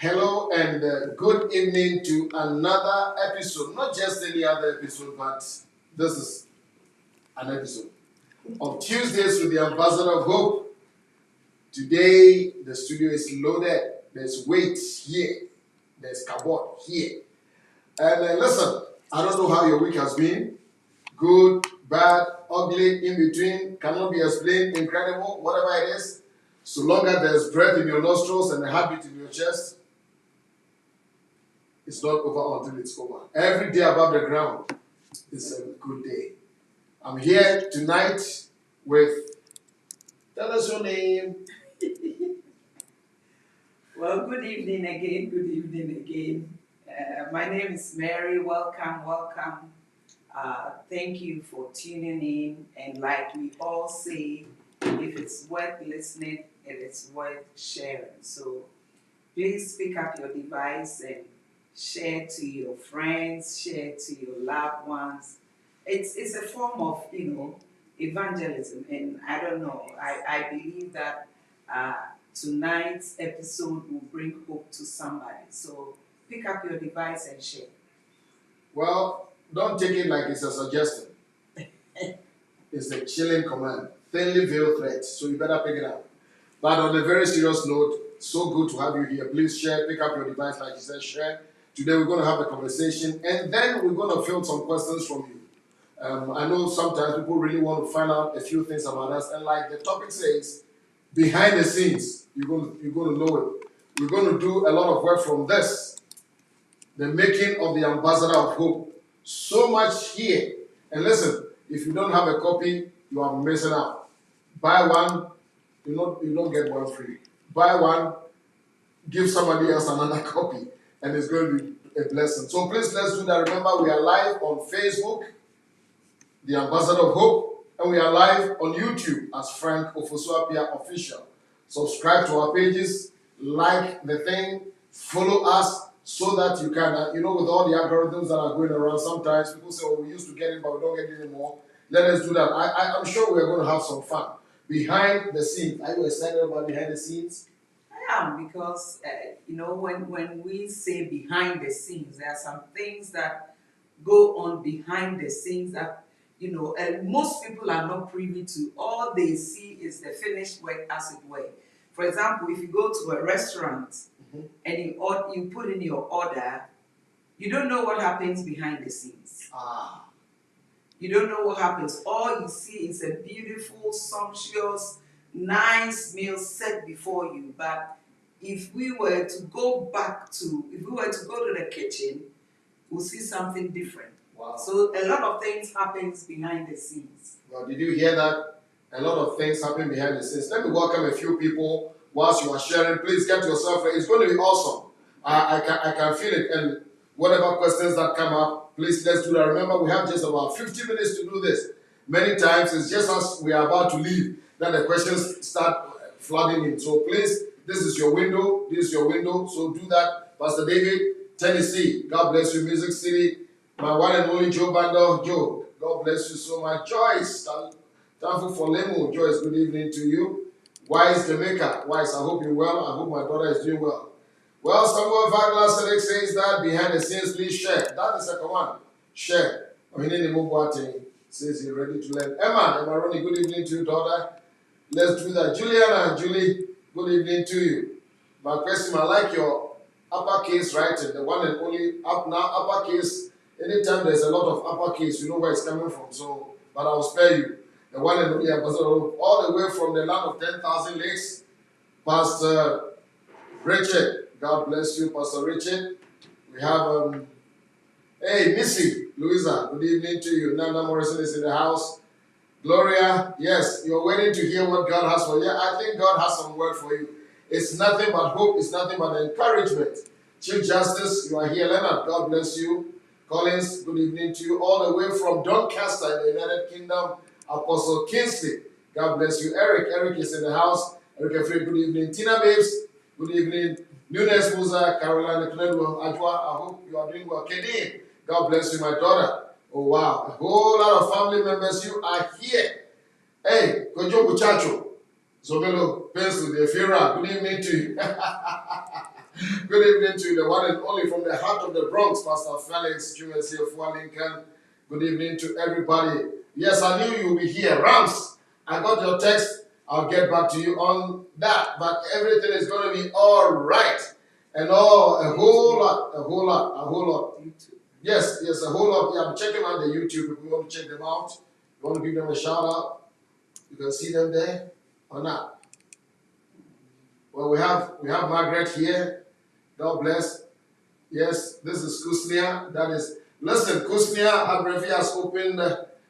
Hello and good evening to another episode. Not just any other episode, but this is an episode of Tuesdays with the Ambassador of Hope. Today, the studio is loaded. There's weight here. There's cardboard here. And listen, I don't know how your week has been. Good, bad, ugly, in between, cannot be explained, incredible, whatever it is. So long as there's breath in your nostrils and a heartbeat in your chest, it's not over until it's over. Every day above the ground is a good day. I'm here tonight with, tell us your name. Well, good evening again. Good evening again. My name is Mary. Welcome, welcome. Thank you for tuning in. And like we all say, if it's worth listening, it is worth sharing. So please pick up your device and share to your friends, share to your loved ones. It's a form of, evangelism. And I don't know, I believe that tonight's episode will bring hope to somebody. So pick up your device and share. Well, don't take it like it's a suggestion. It's a chilling command, thinly veiled threat. So you better pick it up. But on a very serious note, so good to have you here. Please share, pick up your device, like you said, share. Today we're going to have a conversation, and then we're going to field some questions from you. I know sometimes people really want to find out a few things about us, and like the topic says, behind the scenes, you're going to know it. We're going to do a lot of work from this, the making of the Ambassador of Hope. So much here. And listen, if you don't have a copy, you are missing out. Buy one, you don't get one free. Buy one, give somebody else another copy, and it's going to be a blessing. So please, let's do that. Remember, we are live on Facebook, the Ambassador of Hope, and we are live on YouTube as Frank Ofosu-Appiah Official. Subscribe to our pages, like the thing, follow us so that you can, with all the algorithms that are going around, sometimes people say, oh, we used to get it, but we don't get it anymore. Let us do that. I'm sure we're going to have some fun. Behind the scenes. Are you excited about behind the scenes? I am, because when we say behind the scenes, there are some things that go on behind the scenes that most people are not privy to. All they see is the finished work, as it were. For example, if you go to a restaurant and you put in your order, you don't know what happens behind the scenes. You don't know what happens. All you see is a beautiful, sumptuous, nice meal set before you. But if we were to go to the kitchen, we'll see something different. Wow. So a lot of things happens behind the scenes. Well, did you hear that? A lot of things happen behind the scenes. Let me welcome a few people whilst you are sharing. Please get yourself ready. It's going to be awesome. I can feel it. And whatever questions that come up, please let's do that. Remember, we have just about 50 minutes to do this. Many times it's just as we are about to leave that the questions start flooding in. So please, this is your window. This is your window. So do that. Pastor David, Tennessee, God bless you. Music City, my one and only Joe Bando. Joe, God bless you so much. Joyce, thankful for Lemo. Joyce, good evening to you. Wise Jamaica. Wise, I hope you're well. I hope my daughter is doing well. Well, Samuel Wagner Select says that behind the scenes, please share. That is a command. Share. Says you're ready to learn. Emma Ronnie, good evening to you, daughter. Let's do that. Juliana and Julie, good evening to you. But question, I like your uppercase writing, the one and only uppercase. Anytime there's a lot of uppercase, you know where it's coming from. So, but I'll spare you. The one and only Ambassador, all the way from the land of 10,000 lakes, Pastor Richard. God bless you, Pastor Richard. We have, hey, Missy, Louisa, good evening to you. Nanda Morrison is in the house. Gloria, yes, you're waiting to hear what God has for you. Yeah, I think God has some word for you. It's nothing but hope. It's nothing but encouragement. Chief Justice, you are here. Leonard, God bless you. Collins, good evening to you. All the way from Doncaster in the United Kingdom, Apostle Kingsley, God bless you. Eric is in the house. Eric Afraid, good evening. Tina Babes, good evening. Nunes Musa, Carolina Cledwell, Ajwa, I hope you are doing well. Kedin, God bless you, my daughter. Oh, wow. A whole lot of family members, you are here. Hey, Kojo Buchacho, Zobelo, Pencil, the Fira, good evening to you. Good evening to the one and only from the heart of the Bronx, Pastor Felix Juvency of Lincoln. Good evening to everybody. Yes, I knew you would be here. Rams, I got your text. I'll get back to you on that. But everything is going to be all right. And a whole lot. Yes, a whole lot. Yeah, I'm checking out the YouTube. If you want to check them out, you want to give them a shout out, you can see them there or not. Well, we have Margaret here. God bless. Yes, this is Kusnia. That is, listen, Kusnia Abrevi has opened,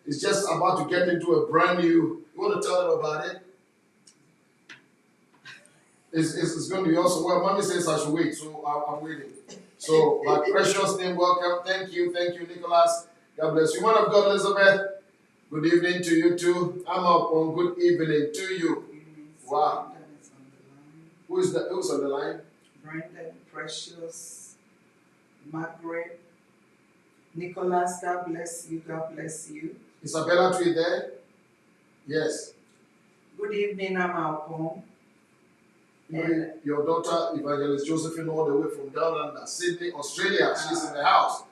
is just about to get into a brand new, you want to tell them about it? It's going to be awesome. Well, mommy says I should wait, so I'm waiting. So, my precious name, welcome. Thank you, Nicholas. God bless you. Man of God, Elizabeth, good evening to you too. I'm up on good evening to you. Wow. Who's on the line? Brandon, Precious, Margaret, Nicholas, God bless you, God bless you. Isabella Tree there? Yes. Good evening, I'm out home. And your daughter, Evangelist Josephine, all the way from down under Sydney, Australia. She's in the house.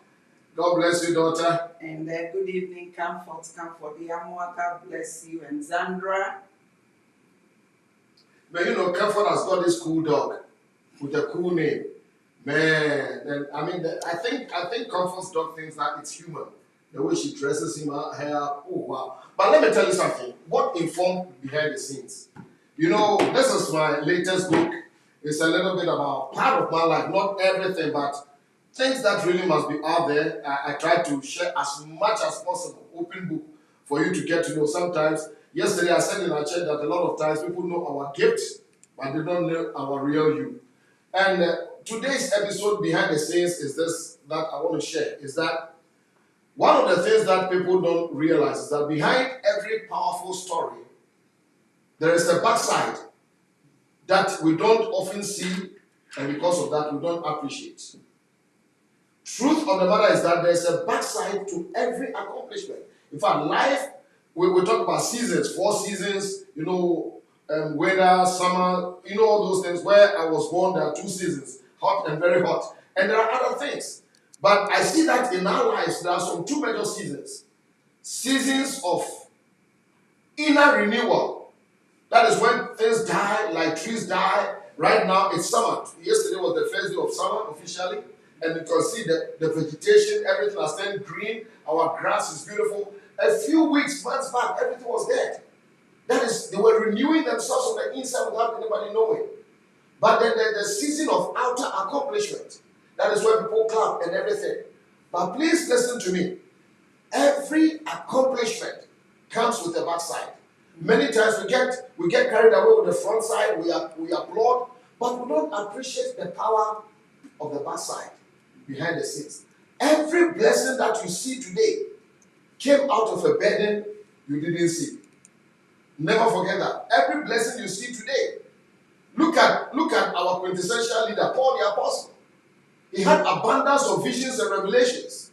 God bless you, daughter. And good evening, Comfort, Yamua, God bless you. And Zandra. But you know, Comfort has got this cool dog with a cool name. Man, and I mean, I think Comfort's dog thinks that it's human. The way she dresses him, her hair, oh wow. But let me tell you something. What informed behind the scenes? You know, this is my latest book. It's a little bit about part of my life, not everything, but things that really must be out there. I try to share as much as possible, open book, for you to get to know. Sometimes, yesterday I said in our chat that a lot of times people know our gifts, but they don't know our real you. And today's episode behind the scenes is this that I want to share, is that one of the things that people don't realize is that behind every powerful story, there is a backside that we don't often see, and because of that, we don't appreciate. Truth of the matter is that there's a backside to every accomplishment. In fact, life, we talk about seasons, 4 seasons, you know, weather, summer, you know, all those things. Where I was born, there are 2 seasons, hot and very hot. And there are other things. But I see that in our lives, there are some 2 major seasons. Seasons of inner renewal. That is when things die, like trees die. Right now, it's summer. Yesterday was the first day of summer officially. And you can see the vegetation, everything has turned green. Our grass is beautiful. A few months back, everything was dead. That is, they were renewing themselves on the inside without anybody knowing. But then there's the season of outer accomplishment. That is where people clap and everything. But please listen to me. Every accomplishment comes with a backside. Many times we get carried away with the front side, we applaud, but we don't appreciate the power of the backside behind the scenes. Every blessing that you see today came out of a burden you didn't see. Never forget that. Every blessing you see today. Look at our quintessential leader, Paul the Apostle. He had abundance of visions and revelations.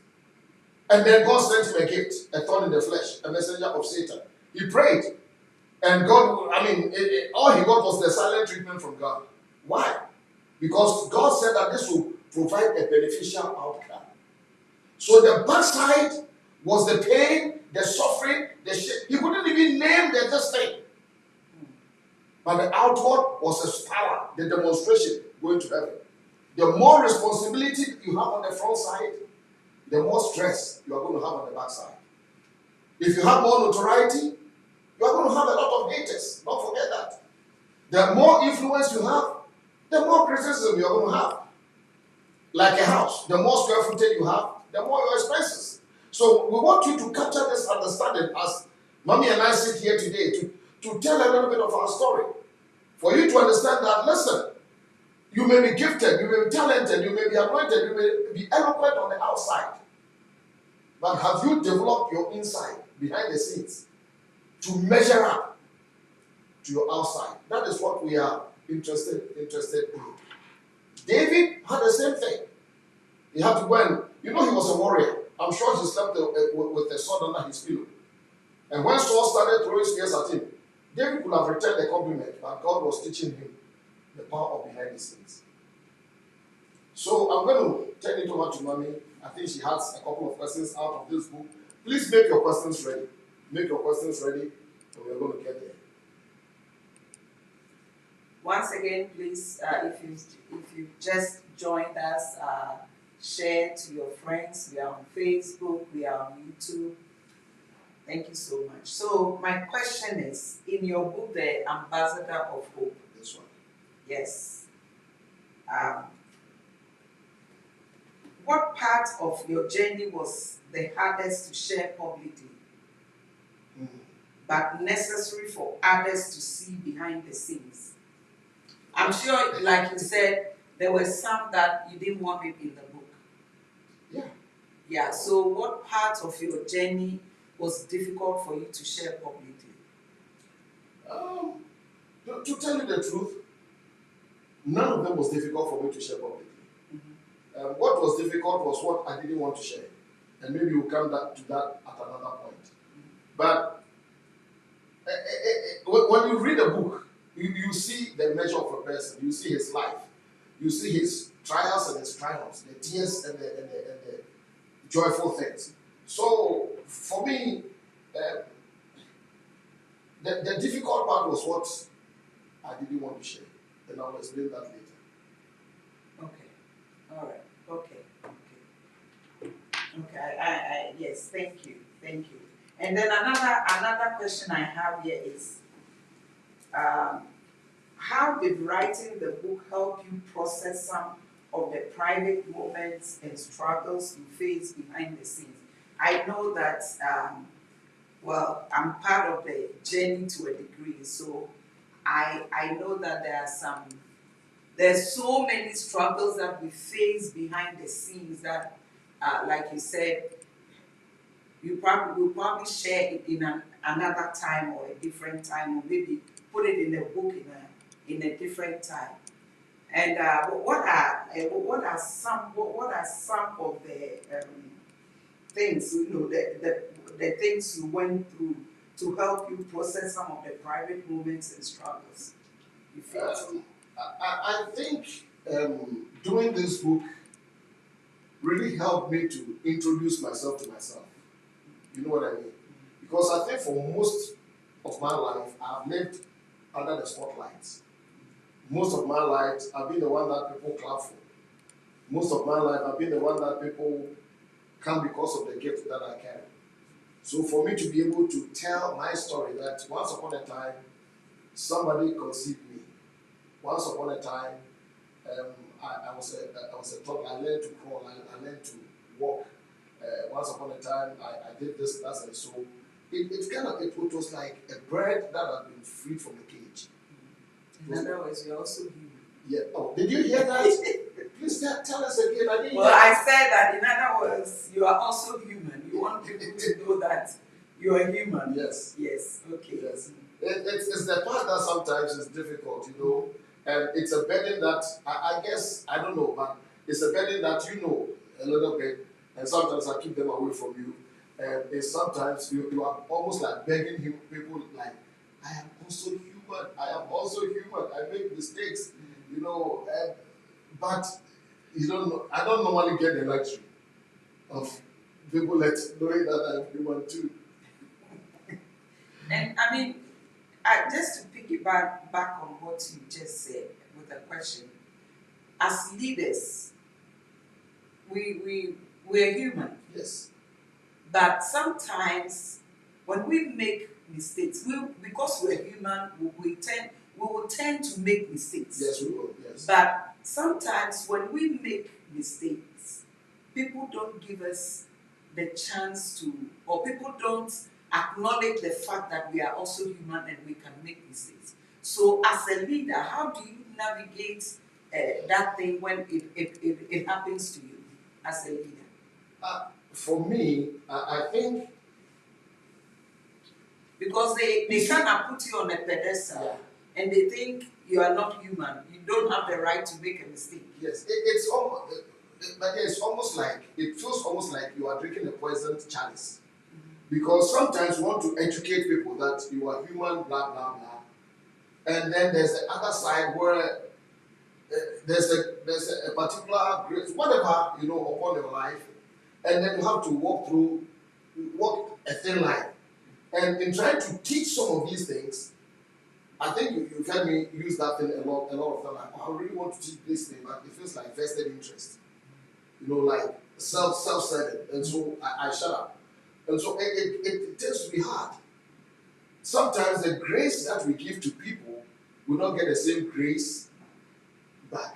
And then God sent him a gift, a thorn in the flesh, a messenger of Satan. He prayed. And God, all he got was the silent treatment from God. Why? Because God said that this will provide a beneficial outcome. So the backside was the pain, the suffering, the shit. He couldn't even name this thing. But the outward was his power, the demonstration going to heaven. The more responsibility you have on the front side, the more stress you are going to have on the backside. If you have more notoriety, you are going to have a lot of haters. Don't forget that. The more influence you have, the more criticism you are going to have. Like a house, the more square footage you have, the more your expenses. So we want you to capture this understanding as Mommy and I sit here today to tell a little bit of our story. For you to understand that, listen, you may be gifted, you may be talented, you may be anointed, you may be eloquent on the outside. But have you developed your inside, behind the scenes, to measure up to your outside? That is what we are interested in. David had the same thing. He had to go and, he was a warrior. I'm sure he slept with a sword under his pillow. And when Saul started throwing spears at him, David could have returned the compliment, but God was teaching him the power of behind the scenes. So I'm going to turn it over to Mommy. I think she has a couple of questions out of this book. Please make your questions ready. Make your questions ready, and we're going to get there. Once again, please, if you just joined us, share to your friends. We are on Facebook, we are on YouTube. Thank you so much. So my question is, in your book, The Ambassador of Hope. This one. Yes. What part of your journey was the hardest to share publicly, but necessary for others to see behind the scenes? I'm sure, like you said, there were some that you didn't want it in the book. Yeah. Yeah, so what part of your journey was difficult for you to share publicly? To tell you the truth, none of them was difficult for me to share publicly. What was difficult was what I didn't want to share. And maybe we'll come back to that at another point. But when you read a book, you see the measure of a person, you see his life, you see his trials and his triumphs, the tears and the joyful things. So for me, the difficult part was what I didn't want to share. And I'll explain that later. Okay. All right. Okay. I yes, thank you. And then another question I have here is, how did writing the book help you process some of the private moments and struggles you face behind the scenes? I know that, well, I'm part of the journey to a degree, so I know that there's so many struggles that we face behind the scenes that, like you said, we'll probably share it in another time or a different time, or maybe put it in a book in a different time. And what are some of the things, the things you went through to help you process some of the private moments and struggles you faced? I think doing this book really helped me to introduce myself to myself. You know what I mean? Because I think for most of my life, I've lived under the spotlights. Most of my life, I've been the one that people clap for. Most of my life, I've been the one that people come because of the gift that I carry. So for me to be able to tell my story that once upon a time, somebody conceived me. Once upon a time, I was a toddler. I learned to crawl. I learned to walk. Once upon a time, I did this, that, and so. It was like a bird that had been freed from the cage. In other words, you're also human. Yeah. Oh, did you hear that? Please tell us again. I didn't Well, hear I said that, in other words, you are also human. You want people to know that you are human. Yes. Yes. Okay. Yes. It's the part that sometimes is difficult, and it's a burden that I guess, I don't know, but it's a burden that a little bit, and sometimes I keep them away from you. And it's sometimes you are almost like begging people like, I am also human. I am also human. I make mistakes, but you don't know. I don't normally get the luxury of people knowing that I'm human too. And I mean, just to piggyback back on what you just said with the question, as leaders, we're human. Yes. But sometimes when we make mistakes, because we're human, we will tend to make mistakes. Yes, we will. Yes. But sometimes when we make mistakes, people don't give us the chance to, or people don't acknowledge the fact that we are also human and we can make mistakes. So as a leader, how do you navigate that thing when it happens to you as a leader? For me, I think, because they kind of put you on a pedestal, and they think you are not human. You don't have the right to make a mistake. Yes, it's almost like, it feels almost like you are drinking a poisoned chalice. Because sometimes you want to educate people that you are human, blah, blah, blah. And then there's the other side where there's a particular grace, whatever upon your life, and then you have to walk a thin line. And in trying to teach some of these things, I think you've heard me use that thing a lot of time. Like, I really want to teach this thing, but it feels like vested interest, like self-serving, and so I shut up. And so it tends to be hard. Sometimes the grace that we give to people will not get the same grace back.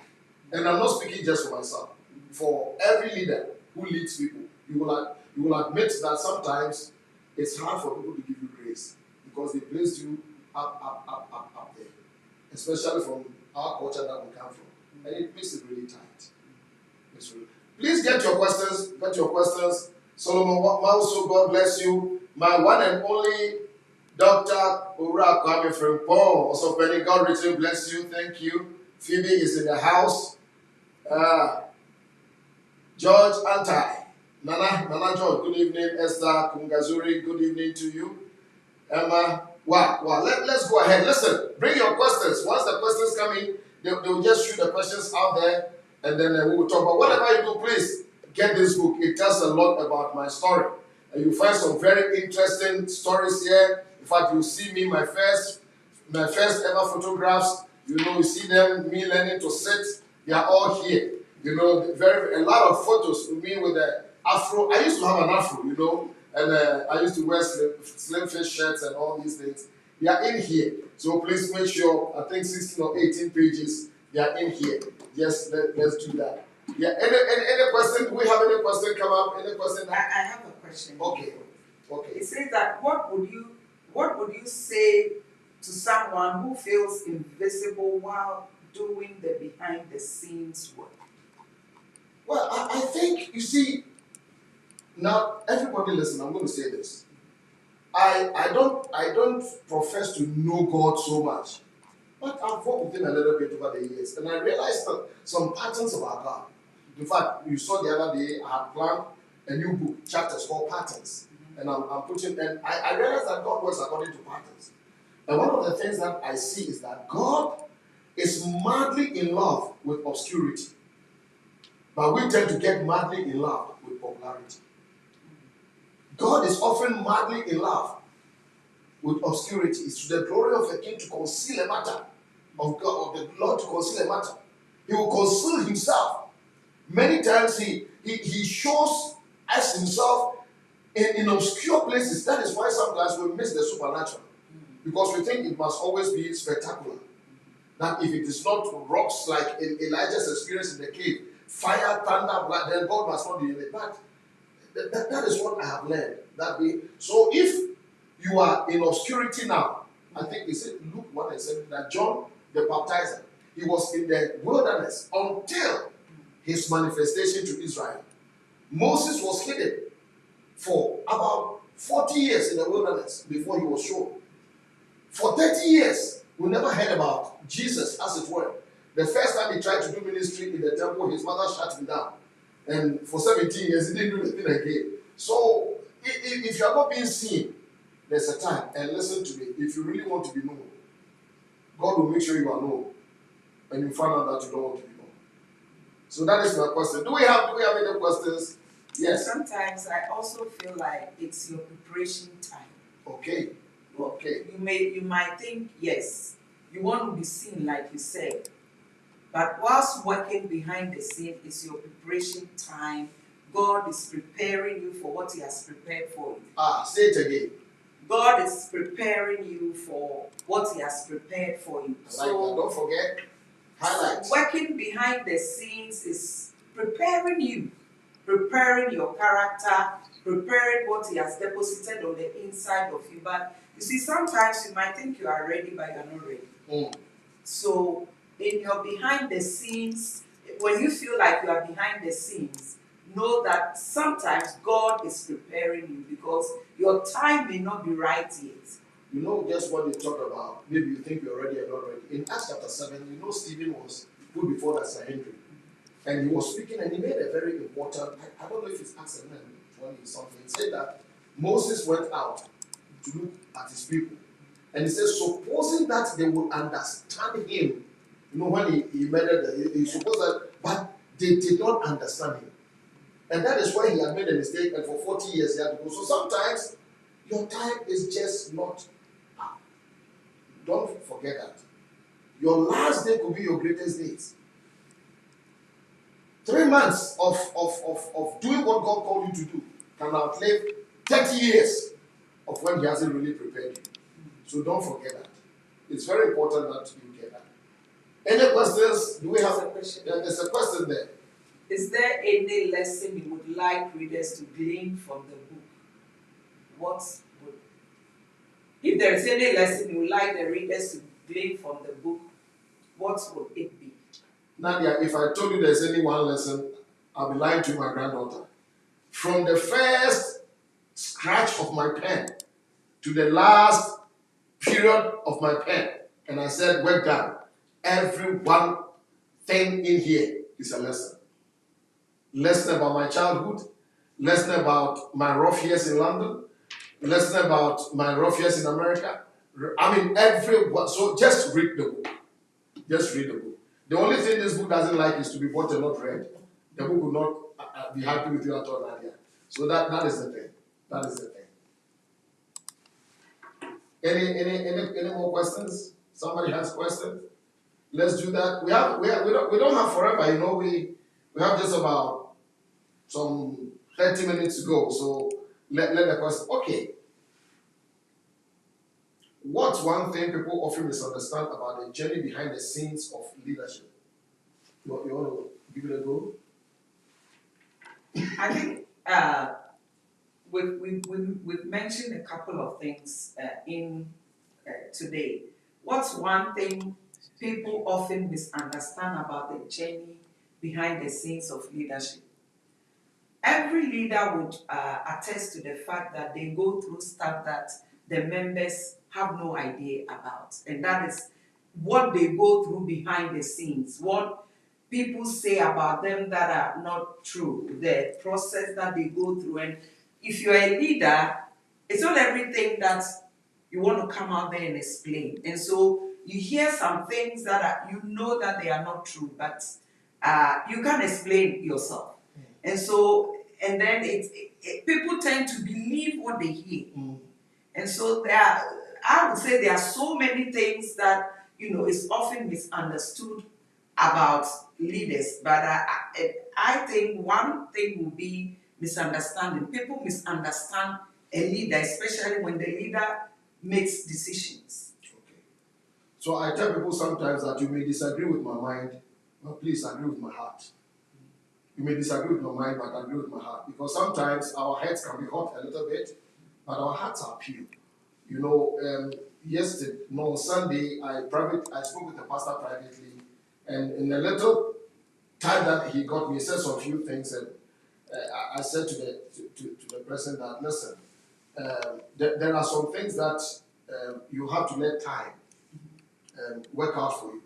And I'm not speaking just for myself. For every leader who leads people, you will admit that sometimes it's hard for people to give you grace because they placed you up there, especially from our culture that we come from, and it makes it really tight. Please get your questions. Solomon Mauso, God bless you. My one and only Dr. Ura Kwame from Paul, also Penny, God richly bless you. Thank you. Phoebe is in the house. George Antai, Nana George, good evening. Esther Kungazuri, good evening to you. Emma, wow. Let's go ahead. Listen, bring your questions. Once the questions come in, they'll just shoot the questions out there, and then we will talk about whatever you do. Please get this book. It tells a lot about my story, and you find some very interesting stories here. In fact, you see me my first ever photographs. You see them, me learning to sit. They are all here. A lot of photos with me with the afro. I used to have an afro, and I used to wear slim fit shirts and all these things. They are in here. So please make sure, I think 16 or 18 pages, they are in here. Yes, let's do that. Yeah, any question? Do we have any question come up? Any question? I have a question. Okay. It says that what would you say to someone who feels invisible while doing the behind the scenes work? Well, I think, you see, now everybody listen, I'm going to say this. I don't profess to know God so much, but I've worked with him a little bit over the years, and I realized that some patterns about God. In fact, you saw the other day, I had planned a new book, chapters called Patterns, and I'm putting, and I realized that God works according to patterns. And one of the things that I see is that God is madly in love with obscurity, but we tend to get madly in love with popularity. God is often madly in love with obscurity. It's to the glory of a king to conceal a matter, of God, of the Lord to conceal a matter. He will conceal himself. Many times he shows us himself in obscure places. That is why sometimes we miss the supernatural. Because we think it must always be spectacular. That if it is not rocks like Elijah's experience in the cave, fire, thunder, blood, then God must not be in it. But that is what I have learned. So if you are in obscurity now, I think it said Luke 1 and 7 that John the Baptizer, he was in the wilderness until his manifestation to Israel. Moses was hidden for about 40 years in the wilderness before he was shown. For 30 years, we never heard about Jesus, as it were. The first time he tried to do ministry in the temple, his mother shut him down. And for 17 years, he didn't do the thing again. So, if you are not being seen, there's a time. And listen to me, if you really want to be known, God will make sure you are known. And you find out that you don't want to be known. So that is my question. Do we have any questions? Yes. Sometimes I also feel like it's your preparation time. Okay. You might think, yes, you want to be seen like you said. But whilst working behind the scene is your preparation time. God is preparing you for what he has prepared for you. Say it again. God is preparing you for what he has prepared for you. I like that. Don't forget. Highlights. Working behind the scenes is preparing you, preparing your character, preparing what he has deposited on the inside of you. But you see, sometimes you might think you are ready, but you are not ready. So in your behind the scenes, when you feel like you are behind the scenes, know that sometimes God is preparing you because your time may not be right yet. You know, just what they talk about, maybe you think you're ready or not ready. In Acts chapter 7, Stephen was put before the Sanhedrin. And he was speaking, and he made a very important, I don't know if it's Acts 7 20 something. He said that Moses went out to look at his people. And he said, supposing that they would understand him You know, when he murdered, he supposed that, but they did not understand him. And that is why he had made a mistake, and for 40 years he had to go. So sometimes your time is just not up. Don't forget that. Your last day could be your greatest days. 3 months of doing what God called you to do can outlive 30 years of when He hasn't really prepared you. So don't forget that. It's very important that you get that. Any questions? Do we have a question? There's a question there. Is there any lesson you would like readers to glean from the book? What would, if there is any lesson you would like the readers to glean from the book, what would it be? Nadia, if I told you there's any one lesson, I'll be lying to my granddaughter. From the first scratch of my pen to the last period of my pen, and I said, work done. Every one thing in here is a lesson. Lesson about my childhood, lesson about my rough years in London, lesson about my rough years in America. I mean, so just read the book. Just read the book. The only thing this book doesn't like is to be bought and not read. The book will not be happy with you at all, Nadia. So that is the thing. That is the thing. Any more questions? Somebody has questions? Let's do that. We don't have forever, you know. We have just about some 30 minutes to go. So let the question. Okay. What's one thing people often misunderstand about the journey behind the scenes of leadership? You want to give it a go? I think we've mentioned a couple of things in today. What's one thing people often misunderstand about the journey behind the scenes of leadership? Every leader would attest to the fact that they go through stuff that the members have no idea about. And that is what they go through behind the scenes, what people say about them that are not true, the process that they go through. And if you're a leader, it's not everything that you want to come out there and explain. And so you hear some things that you know that they are not true, but you can't explain yourself. And so, and then people tend to believe what they hear. And so I would say there are so many things that, is often misunderstood about leaders. But I think one thing will be misunderstanding. People misunderstand a leader, especially when the leader makes decisions. Okay. So I tell people sometimes that you may disagree with my mind, but please agree with my heart. You may disagree with my mind, but agree with my heart. Because sometimes our heads can be hot a little bit, but our hearts are pure. On Sunday, I spoke with the pastor privately, and in a little time that he got me, he said some few things, and I said to the person that, listen, there are some things that you have to let time work out for you.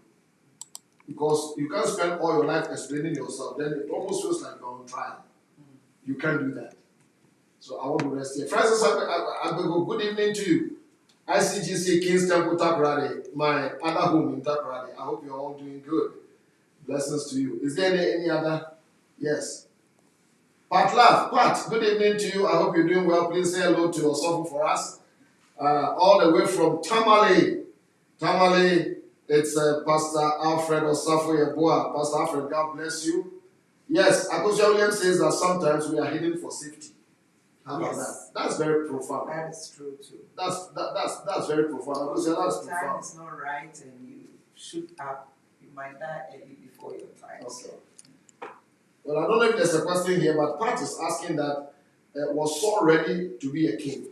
Because you can't spend all your life explaining yourself, then it almost feels like you're on trial. You can't do that. So I want to rest here. Francis, good evening to you. ICGC King's Temple Takoradi, my other home in Takoradi. I hope you're all doing good. Blessings to you. Is there any other? Yes. Pat, good evening to you. I hope you're doing well. Please say hello to Ofosu for us. All the way from Tamale. Tamale, it's Pastor Alfred Ofosu-Appiah. Pastor Alfred, God bless you. Yes, Akosia Williams says that sometimes we are hidden for safety. How about that? That's very profound. That is true too. That's very profound. Akosia, that's profound. Time is not right, and you shoot up. You might die early before your time. Okay. So. Well, I don't know if there's a question here, but Pat is asking that was Saul ready to be a king?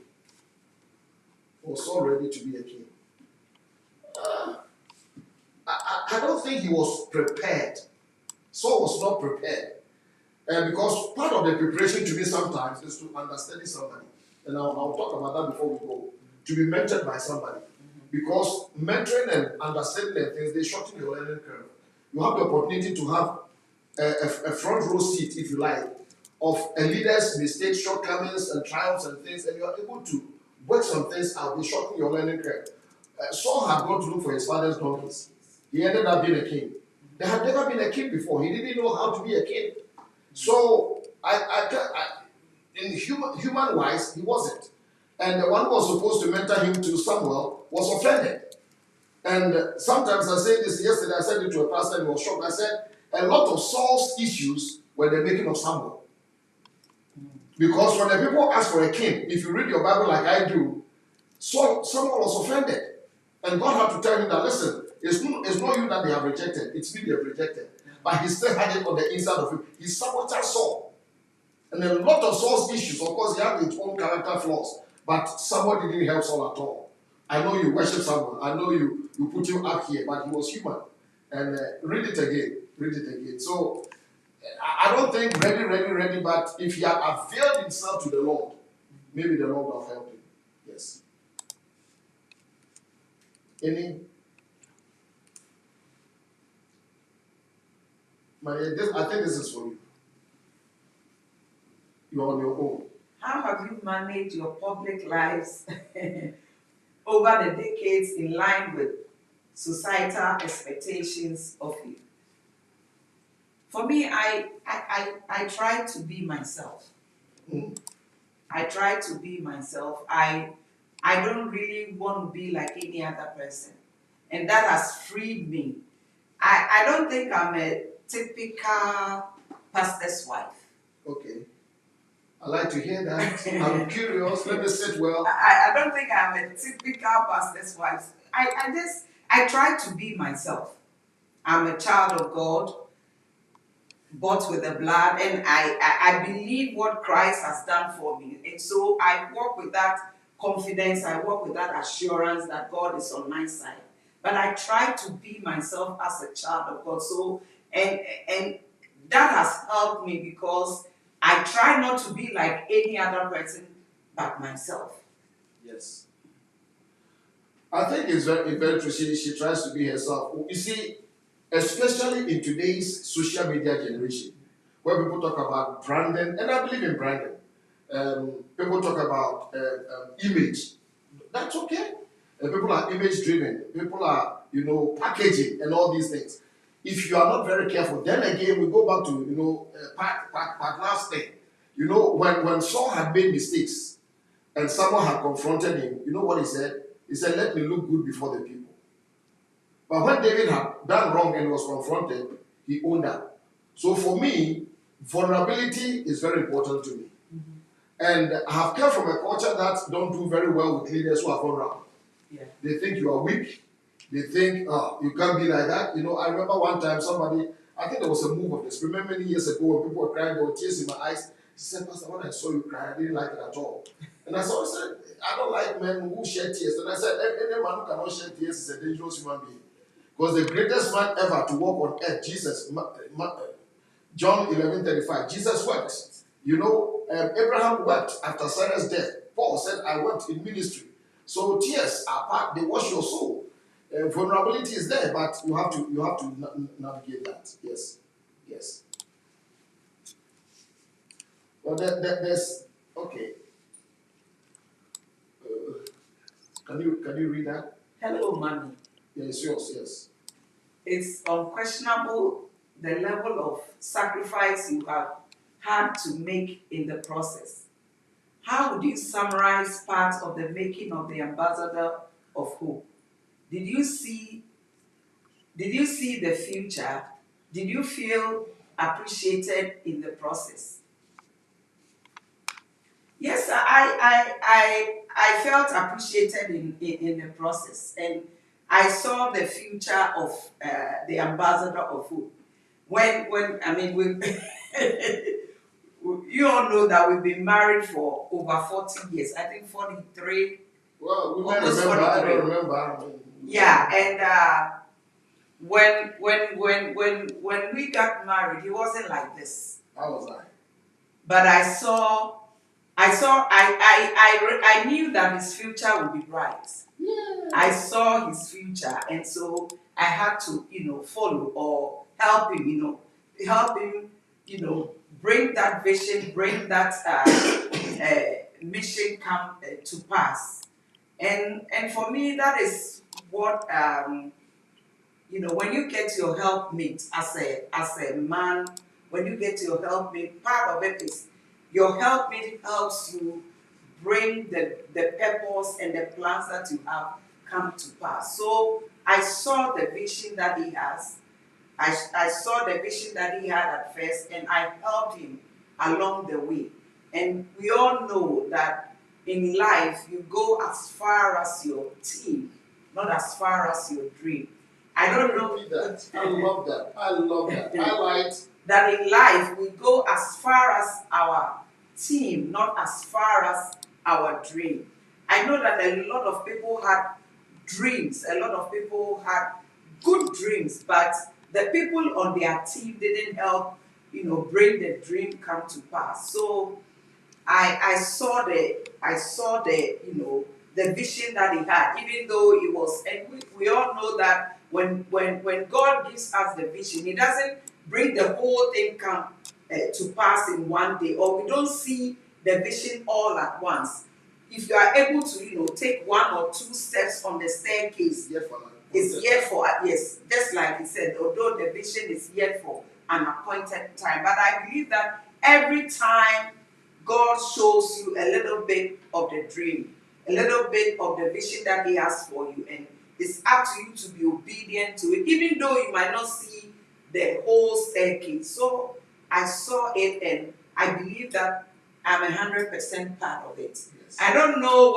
Was Saul ready to be a king? I don't think he was prepared. Saul was not prepared. Because part of the preparation to me sometimes is to understudy somebody. And I'll talk about that before we go. To be mentored by somebody. Because mentoring and understanding and things, they shorten your learning curve. You have the opportunity to have a front row seat, if you like, of a leader's mistakes, shortcomings, and triumphs and things, and you are able to work some things out. They shorten your learning curve. Saul had gone to look for his father's donkeys. He ended up being a king. There had never been a king before. He didn't know how to be a king. So in human wise, he wasn't. And the one who was supposed to mentor him to Samuel was offended. And sometimes I said this yesterday, I said it to a pastor and he was shocked. I said a lot of Saul's issues were the making of Samuel. Because when the people ask for a king, if you read your Bible like I do, Samuel was offended. And God had to tell him that, listen, it's not you that they have rejected, it's me they have rejected. But he still had it on the inside of him. He sabotaged Saul. And a lot of Saul's issues, of course, he had his own character flaws. But Samuel didn't help Saul at all. I know you worship Samuel. I know you put him up here, but he was human. And read it again. Read it again. So, I don't think ready, but if he had availed himself to the Lord, maybe the Lord will have helped him. Yes. Any? I think this is for you. You're on your own. How have you managed your public lives over the decades in line with societal expectations of you? For me, I try to be myself. Mm. I try to be myself. I don't really want to be like any other person. And that has freed me. I don't think I'm a typical pastor's wife. Okay. I like to hear that. I'm curious. Let me sit well. I don't think I'm a typical pastor's wife. I try to be myself. I'm a child of God, bought with the blood, and I believe what Christ has done for me. And so I walk with that confidence, I walk with that assurance that God is on my side. But I try to be myself as a child of God. So and that has helped me because I try not to be like any other person but myself. Yes. I think it's very true. She tries to be herself. You see, especially in today's social media generation, where people talk about branding, and I believe in branding. People talk about image. That's okay. People are image driven. People are, packaging and all these things. If you are not very careful, then again we go back to part last thing. When Saul had made mistakes and someone had confronted him, you know what he said? He said, "Let me look good before the people." But when David had done wrong and was confronted, he owned up. So for me, vulnerability is very important to me. Mm-hmm. And I have come from a culture that don't do very well with leaders who are vulnerable. Yeah. They think you are weak. They think, oh, you can't be like that. I remember one time somebody, I think there was a move of this. Remember many years ago when people were crying, there were tears in my eyes. She said, "Pastor, when I saw you cry, I didn't like it at all." And I said, "I don't like men who shed tears." And I said, "Any man who cannot shed tears is a dangerous human being." Because the greatest man ever to walk on earth, Jesus, John 11:35, Jesus wept. Abraham wept after Sarah's death. Paul said, "I wept in ministry." So tears are part, they wash your soul. Vulnerability is there, but you have to navigate that. Yes. Well, there's okay. Can you read that? Hello, mommy. Yeah, it's yours. Yes. It's unquestionable the level of sacrifice you have had to make in the process. How would you summarize part of the making of the ambassador of hope? Did you see the future? Did you feel appreciated in the process? Yes, I felt appreciated in the process, and I saw the future of the ambassador of hope. When I mean, we you all know that we've been married for over 40 years. I think 43. Well, we may Almost remember. I 43. don't remember. Yeah, and when we got married, he wasn't like this. How was I? But I knew that his future would be bright. Yeah. I saw his future, and so I had to, follow or help him, bring that vision, bring that mission come to pass. And for me, that is what when you get your helpmate as a man, when you get your helpmate, part of it is your helpmate helps you bring the purpose and the plans that you have come to pass. So I saw the vision that he has. I saw the vision that he had at first, and I helped him along the way. And we all know that in life, you go as far as your team, not as far as your dream. I don't know. That. I love that. I love that. I like that in life, we go as far as our team, not as far as our dream. I know that a lot of people had dreams, a lot of people had good dreams, but the people on their team didn't help, bring the dream come to pass. So I saw the the vision that he had, even though it was, and we all know that when God gives us the vision, he doesn't bring the whole thing come to pass in one day, or we don't see the vision all at once. If you are able to take one or two steps on the staircase, it's yet for, yes, just like he said, although the vision is yet for an appointed time. But I believe that every time God shows you a little bit of the dream, a little bit of the vision that he has for you, and it's up to you to be obedient to it, even though you might not see the whole staircase. So I saw it, and I believe that I'm 100% part of it. Yes. I don't know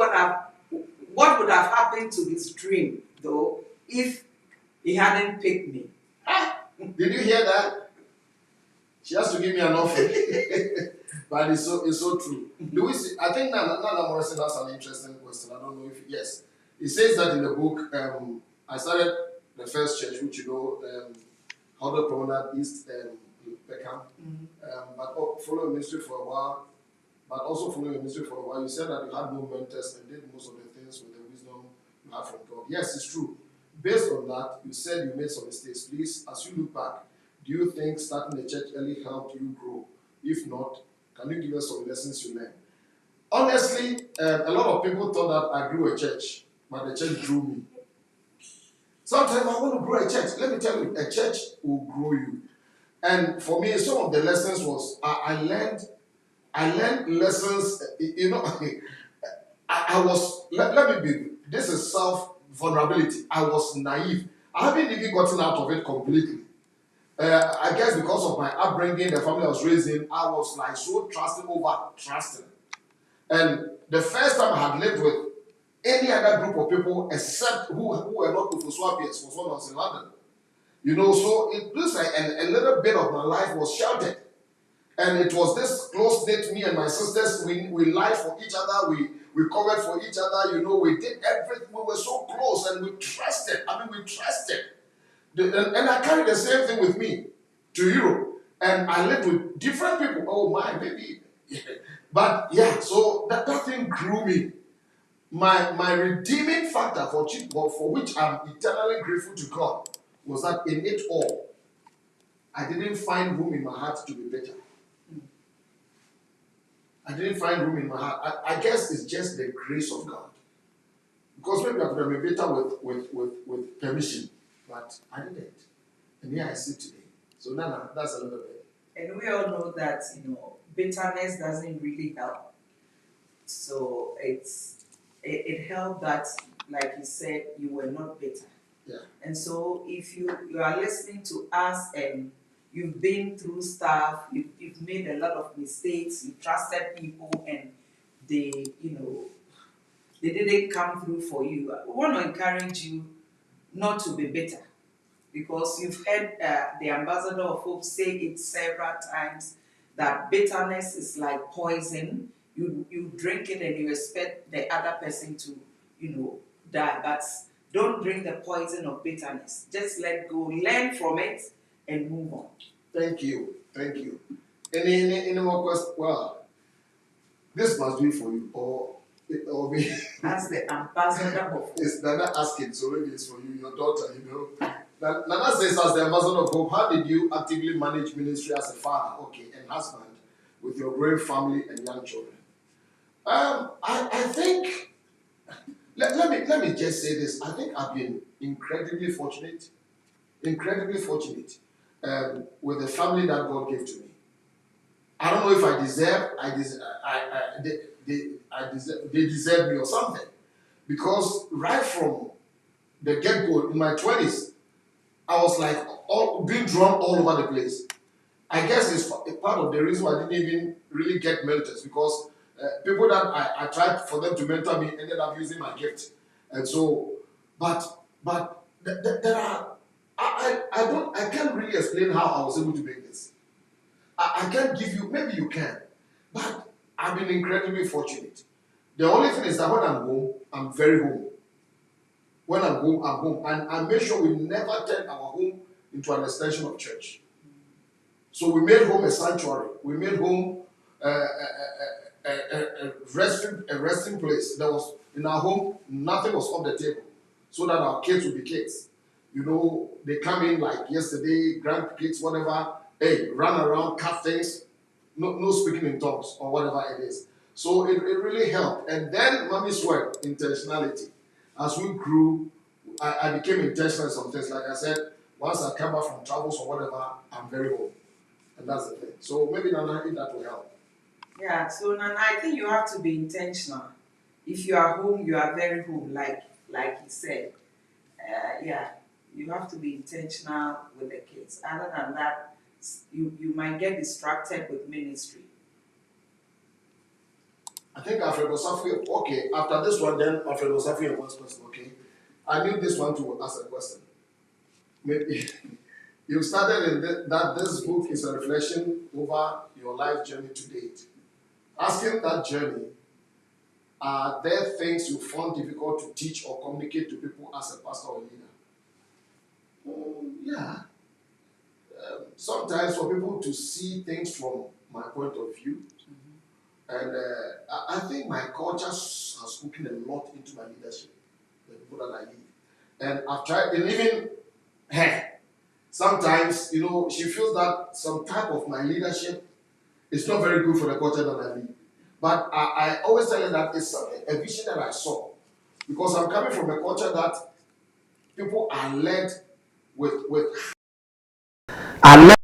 what would have happened to his dream, though, if he hadn't picked me. Did you hear that? She has to give me an offer. But it's so true. Do we see, I think Nana Morrison has an interesting question. I don't know if yes. It says that in the book, I started the first church, which Howard Promenade East Peckham. But following ministry for a while. But also following ministry for a while, you said that you had no mentors and did most of the things with the wisdom you have from God. Yes, it's true. Based on that, you said you made some mistakes. Please, as you look back, do you think starting the church early helped you grow? If not, can you give us some lessons you learned? Honestly, a lot of people thought that I grew a church, but the church grew me. Sometimes I want to grow a church. Let me tell you, a church will grow you. And for me, some of the lessons was I learned lessons. I was. Let me be. This is self-vulnerability. I was naive. I haven't even gotten out of it completely. I guess because of my upbringing, the family I was raised in, I was like so trusting over trusting. And the first time I had lived with any other group of people except who were not Ofosu-Appiah was when I was in London. So it looks like a little bit of my life was sheltered. And it was this close-knit, me and my sisters, we lied for each other, we covered for each other, we did everything, we were so close and we trusted. We trusted. And I carried the same thing with me to Europe. And I lived with different people. Oh my, maybe. But yeah, so that thing grew me. My redeeming factor for which I'm eternally grateful to God was that in it all, I didn't find room in my heart to be better. I didn't find room in my heart. I guess it's just the grace of God. Because maybe I could have been better with permission, but I didn't. And here I sit today. So Nana, that's a little bit. And we all know that bitterness doesn't really help. So it helped that, like you said, you were not bitter. Yeah. And so if you are listening to us and you've been through stuff, you've made a lot of mistakes, you trusted people and they didn't come through for you. We want to encourage you not to be bitter, because you've heard the ambassador of hope say it several times that bitterness is like poison. You drink it and you expect the other person to die, but don't drink the poison of bitterness. Just let go, learn from it, and move on. Thank you. Any more questions? Well, this must be for you, or me. As the ambassador of hope. It's Nana asking, so maybe it's for you, your daughter. Nana says, as the ambassador of hope, how did you actively manage ministry as a father, and husband, with your growing family and young children? I think. Let me just say this. I think I've been incredibly fortunate. incredibly fortunate with the family that God gave to me. I don't know if I deserve, they deserve me or something. Because right from the get-go, in my 20s, I was like being drawn all over the place. I guess it's part of the reason why I didn't even really get mentors, because people that I tried for them to mentor me ended up using my gift. And so, there are, I can't really explain how I was able to make this. I can't give you, maybe you can, but I've been incredibly fortunate. The only thing is that when I'm home, I'm very home. When I'm home, I'm home. And I make sure we never turn our home into an extension of church. So we made home a sanctuary. We made home a resting place. There was, in our home, nothing was off the table, so that our kids would be kids. You know, they come in like yesterday, grandkids, whatever. Hey, run around, cut things, no speaking in tongues or whatever it is. So it really helped. And then mommy's work, intentionality. As we grew, I became intentional in some things. Like I said, once I come back from travels or whatever, I'm very home. And that's the thing. So maybe Nana, if that will help. Yeah, so Nana, I think you have to be intentional. If you are home, you are very home, like he said. Yeah, you have to be intentional with the kids. Other than that, you might get distracted with ministry. I think Alfredo Safi, okay, after this one, then Alfredo Safi wants question, okay? I need this one to ask a question. Maybe you started in that this book is a reflection over your life journey to date. Asking that journey, are there things you found difficult to teach or communicate to people as a pastor or leader? Yeah. Sometimes for people to see things from my point of view, and I think my culture has spoken a lot into my leadership, the people that I lead. And I've tried, and even her, sometimes, you know, she feels that some type of my leadership is not very good for the culture that I lead. But I always tell her that it's something, a vision that I saw. Because I'm coming from a culture that people are led with are led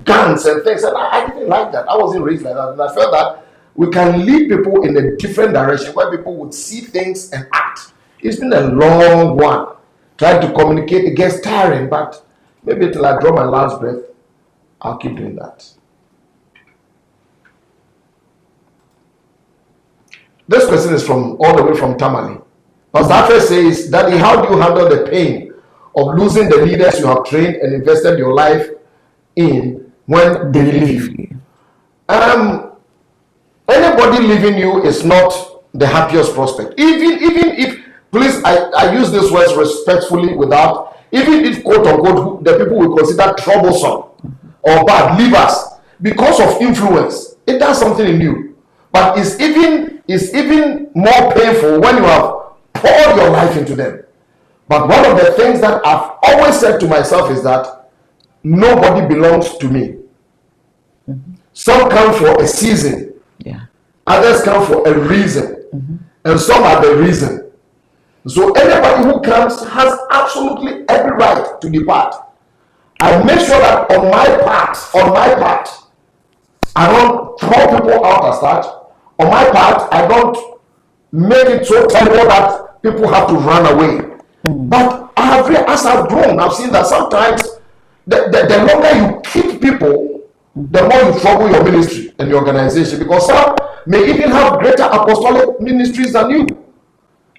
guns and things. And I didn't like that. I wasn't raised like that. And I felt that we can lead people in a different direction where people would see things and act. It's been a long one. Trying to communicate, it gets tiring, but maybe till I draw my last breath, I'll keep doing that. This question is from all the way from Tamale. Pastor Affe says, Daddy, how do you handle the pain of losing the leaders you have trained and invested your life in when they leave you? Anybody leaving you is not the happiest prospect. Even if, please, I use these words respectfully, without, even if quote unquote the people will consider troublesome or bad, leave us because of influence. It does something in you, but it's even more painful when you have poured your life into them. But one of the things that I've always said to myself is that nobody belongs to me. Some come for a season, others come for a reason, and some are the reason. So anybody who comes has absolutely every right to depart. I make sure that on my part, I don't throw people out as such. On my part, I don't make it so terrible that people have to run away. But as I've grown, I've seen that sometimes the longer you keep people, the more you trouble your ministry and your organization, because some may even have greater apostolic ministries than you.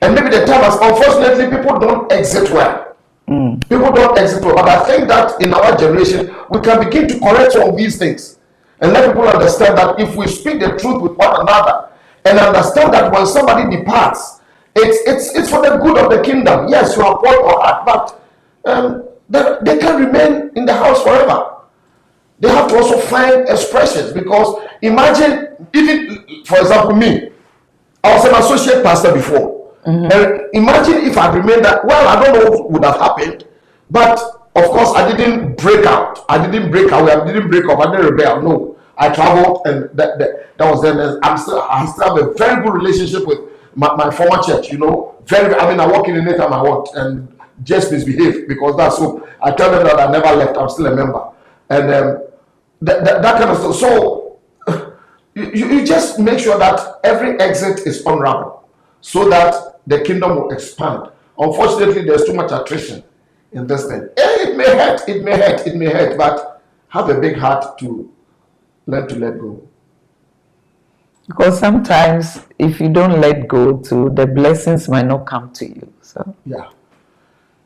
And maybe the time has, unfortunately, people don't exit well. People don't exit well. But I think that in our generation, we can begin to correct some of these things and let people understand that if we speak the truth with one another and understand that when somebody departs, it's for the good of the kingdom. Yes, you are poor or hard, but they can't remain in the house forever. They have to also find expressions, because imagine, even for example, me, I was an associate pastor before. And imagine if I remained that, well, I don't know what would have happened, but of course I didn't break out. I didn't break away. I didn't break up. I didn't rebel. No, I traveled, and that was then. I still have a very good relationship with my former church. You know, I walk in anytime I want, and just misbehave because that's so. I tell them that I never left. I'm still a member, and that kind of stuff. So you just make sure that every exit is honorable, so that the kingdom will expand. Unfortunately, there's too much attrition in this thing. It may hurt. It may hurt. It may hurt, but have a big heart to learn to let go. Because sometimes if you don't let go too, the blessings might not come to you. So Yeah.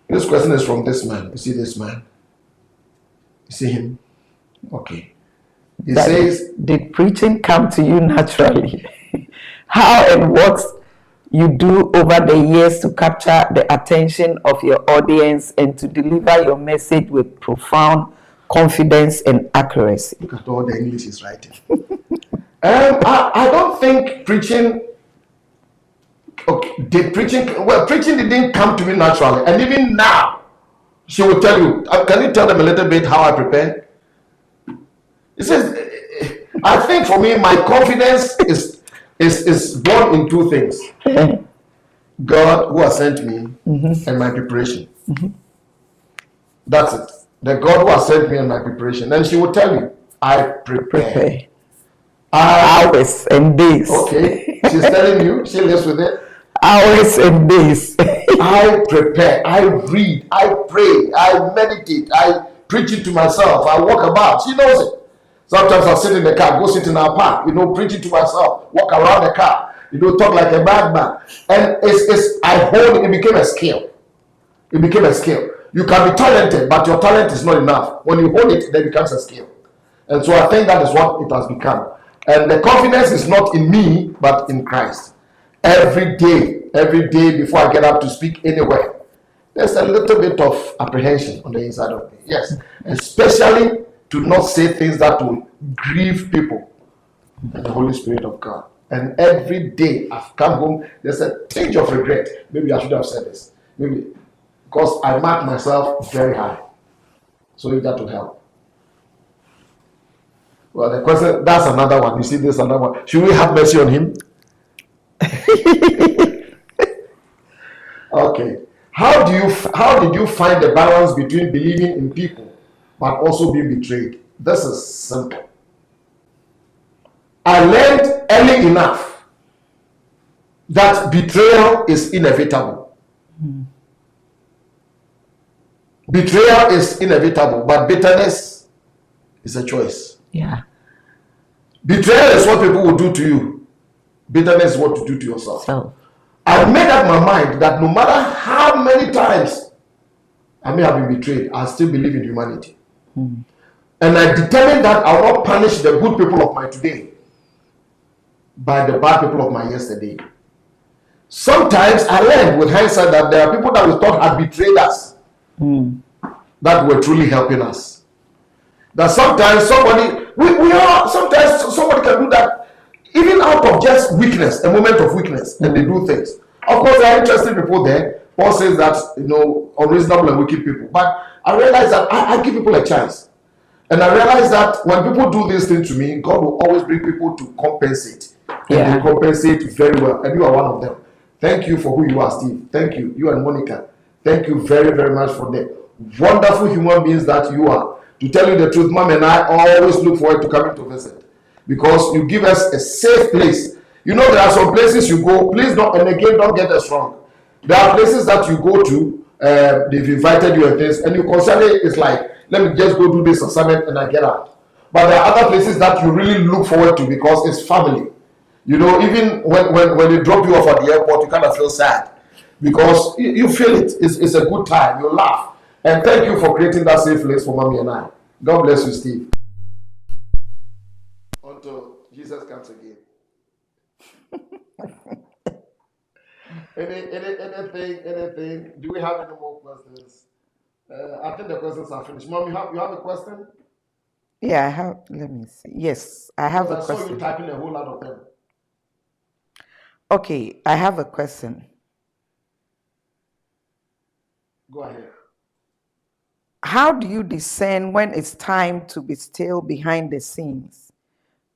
This question is from this man. You see this man? You see him? Okay. He says, did preaching come to you naturally? How and what you do over the years to capture the attention of your audience and to deliver your message with profound confidence and accuracy? look at all the English he's writing. I don't think preaching. Okay, preaching didn't come to me naturally, and even now, she will tell you. Can you tell them a little bit how I prepare? It says, I think for me, my confidence is born in two things: God who has sent me, and my preparation. That's it. The God who has sent me and my preparation. Then she will tell you, I prepare. Hours and days. Okay, she's telling you, she lives with it. Hours and days. I prepare, I read, I pray, I meditate, I preach it to myself, I walk about. She knows it. Sometimes I sit in the car, go sit in our park, preach it to myself, walk around the car, talk like a madman. And I hold it became a skill. It became a skill. You can be talented, but your talent is not enough. When you hold it, then it becomes a skill. And so I think that is what it has become. And the confidence is not in me, but in Christ. Every day before I get up to speak anywhere, there's a little bit of apprehension on the inside of me. Yes, especially to not say things that will grieve people and the Holy Spirit of God. And every day I've come home, there's a tinge of regret. Maybe I should have said this. Maybe because I mark myself very high. So if that will help. Well, the question, that's another one. You see, this another one. Should we have mercy on him? Okay. How did you find the balance between believing in people but also being betrayed? This is simple. I learned early enough that betrayal is inevitable. Betrayal is inevitable, but bitterness is a choice. Yeah. Betrayal is what people will do to you. Bitterness is what you do to yourself. So I made up my mind that no matter how many times I may have been betrayed, I still believe in humanity. And I determined that I will not punish the good people of my today by the bad people of my yesterday. Sometimes I learned with hindsight that there are people that we thought had betrayed us that were truly helping us. That sometimes somebody can do that even out of just weakness, a moment of weakness, and they do things. Of course, there are interesting people there. Paul says that, unreasonable and wicked people. But I realize that I give people a chance. And I realize that when people do these things to me, God will always bring people to compensate. And they compensate very well. And you are one of them. Thank you for who you are, Steve. Thank you. You and Monica. Thank you very, very much for the wonderful human beings that you are. To tell you the truth, Mom and I always look forward to coming to visit. Because you give us a safe place. There are some places you go, please don't, and again, don't get us wrong. There are places that you go to, they've invited you and things, and you consider it's like, let me just go do this assignment and I get out. But there are other places that you really look forward to because it's family. Even when they drop you off at the airport, you kind of feel sad because you feel it. It's a good time. You laugh. And thank you for creating that safe place for Mommy and I. God bless you, Steve. Until Jesus comes again. Anything? Do we have any more questions? I think the questions are finished. Mom, you have a question? yeah, I have. Let me see. Yes, I have a I saw you question. typing a whole lot of them. Okay, I have a question. Go ahead. How do you discern when it's time to be still behind the scenes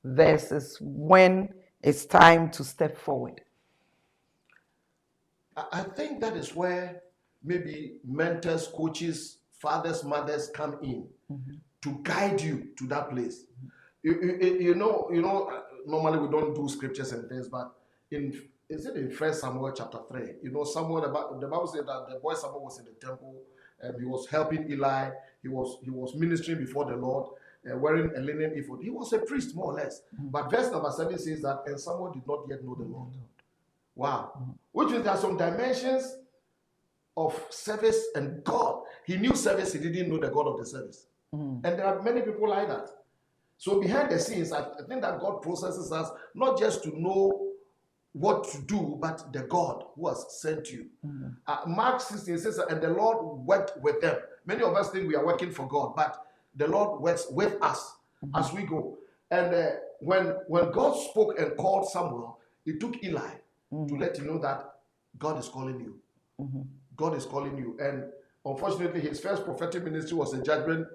versus when it's time to step forward? I think that is where maybe mentors, coaches, fathers, mothers come in to guide you to that place. Normally we don't do scriptures and things, but is it in First Samuel chapter 3? Samuel, the Bible said that the boy Samuel was in the temple and he was helping Eli. He was ministering before the Lord, wearing a linen ephod. He was a priest, more or less. But verse number 7 says that, and Samuel did not yet know the Lord. Wow. Which means there are some dimensions of service and God. He knew service, he didn't know the God of the service. And there are many people like that. So behind the scenes, I think that God processes us not just to know what to do, but the God who has sent you. Mark 16 says, and the Lord worked with them. Many of us think we are working for God, but the Lord works with us as we go. And when God spoke and called Samuel, it took Eli to let you know that God is calling you. God is calling you. And unfortunately, his first prophetic ministry was a judgment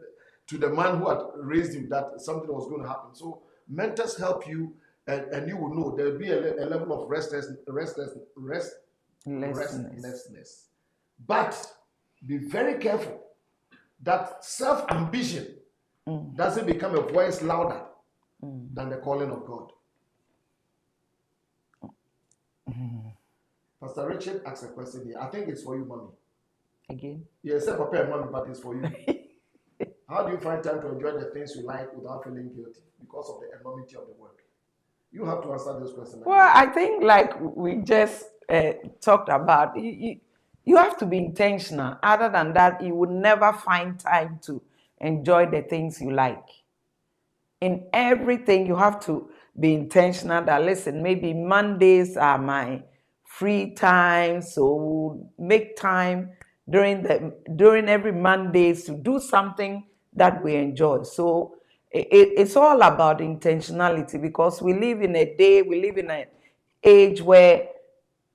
to the man who had raised him that something was going to happen. So mentors help you, and you will know there will be a level of restlessness. But be very careful that self-ambition doesn't become a voice louder than the calling of God. Pastor Richard asked a question here. I think it's for you, mommy. Again? Yeah, it's Papa and mommy, but it's for you. How do you find time to enjoy the things you like without feeling guilty because of the enormity of the work? You have to answer this question. Well, I think like we just talked about, you have to be intentional. Other than that, you would never find time to enjoy the things you like. In everything, you have to be intentional that, listen, maybe Mondays are my free time, so make time during every Mondays to do something that we enjoy. So it's all about intentionality, because we live in an age where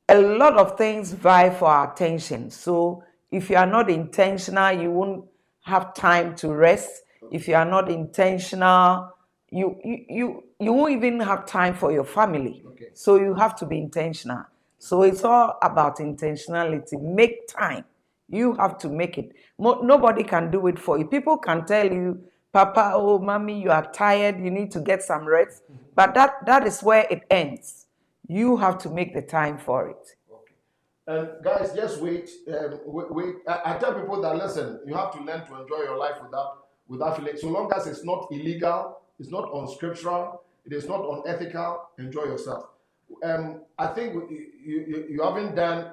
a lot of things vie for our attention. So if you are not intentional, you won't have time to rest. If you are not intentional, you won't even have time for your family. Okay. So you have to be intentional. So it's all about intentionality. Make time. You have to make it. Nobody can do it for you. People can tell you, Papa, oh, Mommy, you are tired, you need to get some rest. But that is where it ends. You have to make the time for it. Okay. And guys, just wait. Wait. I tell people that, listen, you have to learn to enjoy your life without feeling. So long as it's not illegal, it's not unscriptural, it is not unethical, enjoy yourself. I think you haven't done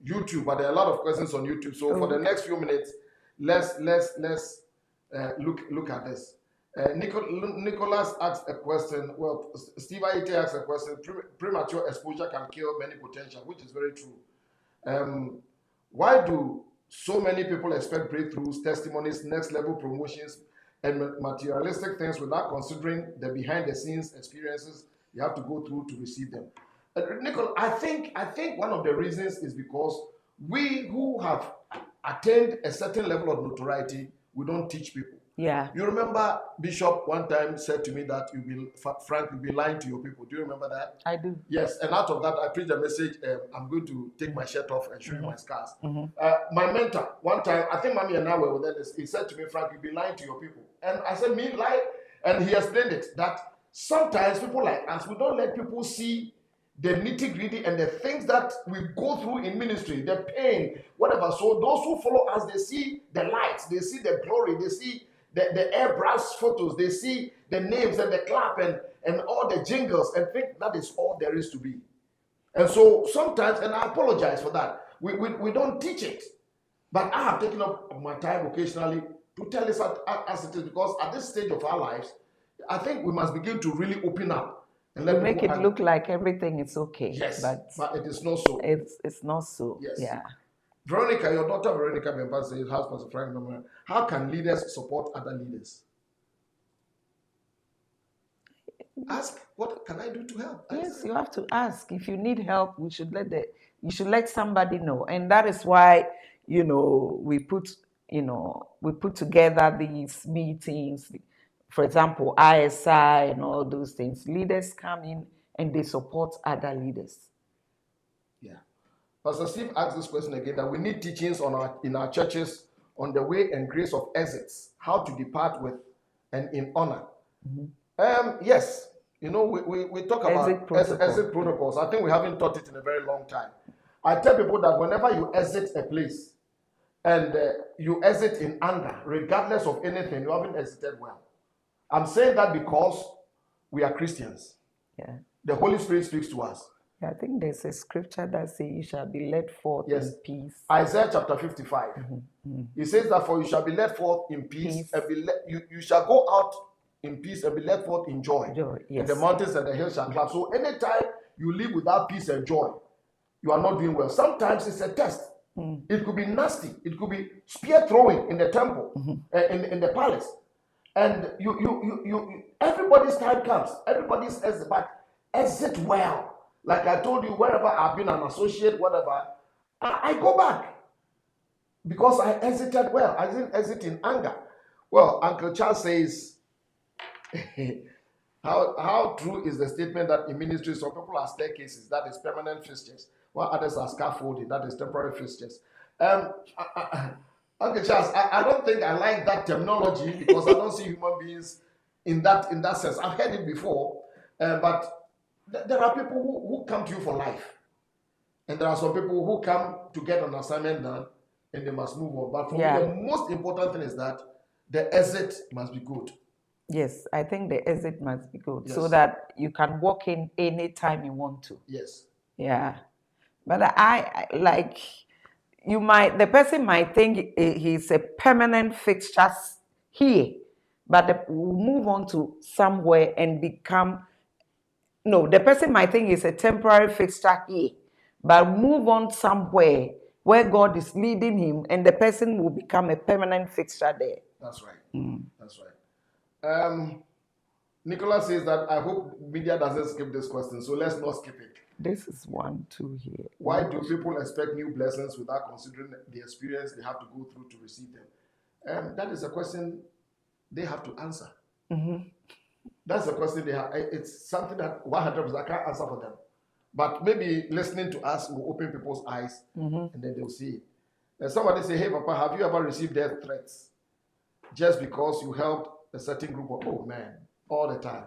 YouTube, but there are a lot of questions on YouTube. So for the next few minutes, let's look at this. Nicholas asked a question. Well, Steve Aite asked a question. Premature exposure can kill many potential, which is very true. Why do so many people expect breakthroughs, testimonies, next level promotions, and materialistic things without considering the behind the scenes experiences you have to go through to receive them? Nicole, I think one of the reasons is because we who have attained a certain level of notoriety, we don't teach people. Yeah. You remember Bishop one time said to me that Frank, you'll be lying to your people. Do you remember that? I do. Yes, and out of that, I preached a message. I'm going to take my shirt off and show you my scars. My mentor, one time, I think Mommy and I were there, he said to me, Frank, you'll be lying to your people. And I said, me lie? And he explained it, that sometimes people like us, we don't let people see the nitty-gritty and the things that we go through in ministry, the pain, whatever. So those who follow us, they see the lights, they see the glory, they see the airbrush photos, they see the names and the clap and all the jingles and think that is all there is to be. And so sometimes, and I apologize for that, we don't teach it. But I have taken up my time occasionally to tell this as it is, because at this stage of our lives, I think we must begin to really open up and let make it look like everything is okay. Yes, but it is not so. It's not so. Yes. Yeah. Veronica, your daughter Veronica Bemba says, how's Pastor Frank Noman? How can leaders support other leaders? Ask, what can I do to help? Yes, you have to ask. If you need help, you should let somebody know. And that is why, we put together these meetings. For example, ISI and all those things. Leaders come in and they support other leaders. Yeah. Pastor Steve asked this question again, that we need teachings in our churches on the way and grace of exits, how to depart with and in honor. Yes, we talk about exit protocols. I think we haven't taught it in a very long time. I tell people that whenever you exit a place and you exit in anger, regardless of anything, you haven't exited well. I'm saying that because we are Christians. Yeah. The Holy Spirit speaks to us. I think there's a scripture that says you shall be led forth in peace. Isaiah chapter 55. It says that for you shall be led forth in peace. And you shall go out in peace and be led forth in joy. And the mountains and the hills shall clap. So anytime you live without peace and joy, you are not doing well. Sometimes it's a test. It could be nasty. It could be spear throwing in the temple, in the palace. And you everybody's time comes. Everybody's exit, but exit well. Like I told you, wherever I've been an associate, whatever, I go back because I exited well. I didn't exit in anger. Well, Uncle Charles says, how true is the statement that in ministry some people are staircases, that is permanent fixtures, while others are scaffolding, that is temporary fixtures. Uncle Charles, I don't think I like that terminology because I don't see human beings in that sense. I've heard it before, but there are people who come to you for life, and there are some people who come to get an assignment done and they must move on. But for me, the most important thing is that the exit must be good. Yes, I think the exit must be good, so that you can walk in anytime you want to. Yes. Yeah, but I like, the person might think he's a permanent fixture here, but we'll move on to somewhere and become. No, the person might think it's a temporary fixture here, but move on somewhere where God is leading him, and the person will become a permanent fixture there. That's right. That's right. Nicholas says that I hope media doesn't skip this question, so let's not skip it. This is 1, 2 here. Why do people expect new blessings without considering the experience they have to go through to receive them? That is a question they have to answer. That's the question they have. It's something that 100% I can't answer for them. But maybe listening to us will open people's eyes, and then they'll see it. And somebody say, hey, Papa, have you ever received death threats just because you helped a certain group of, oh man, all the time?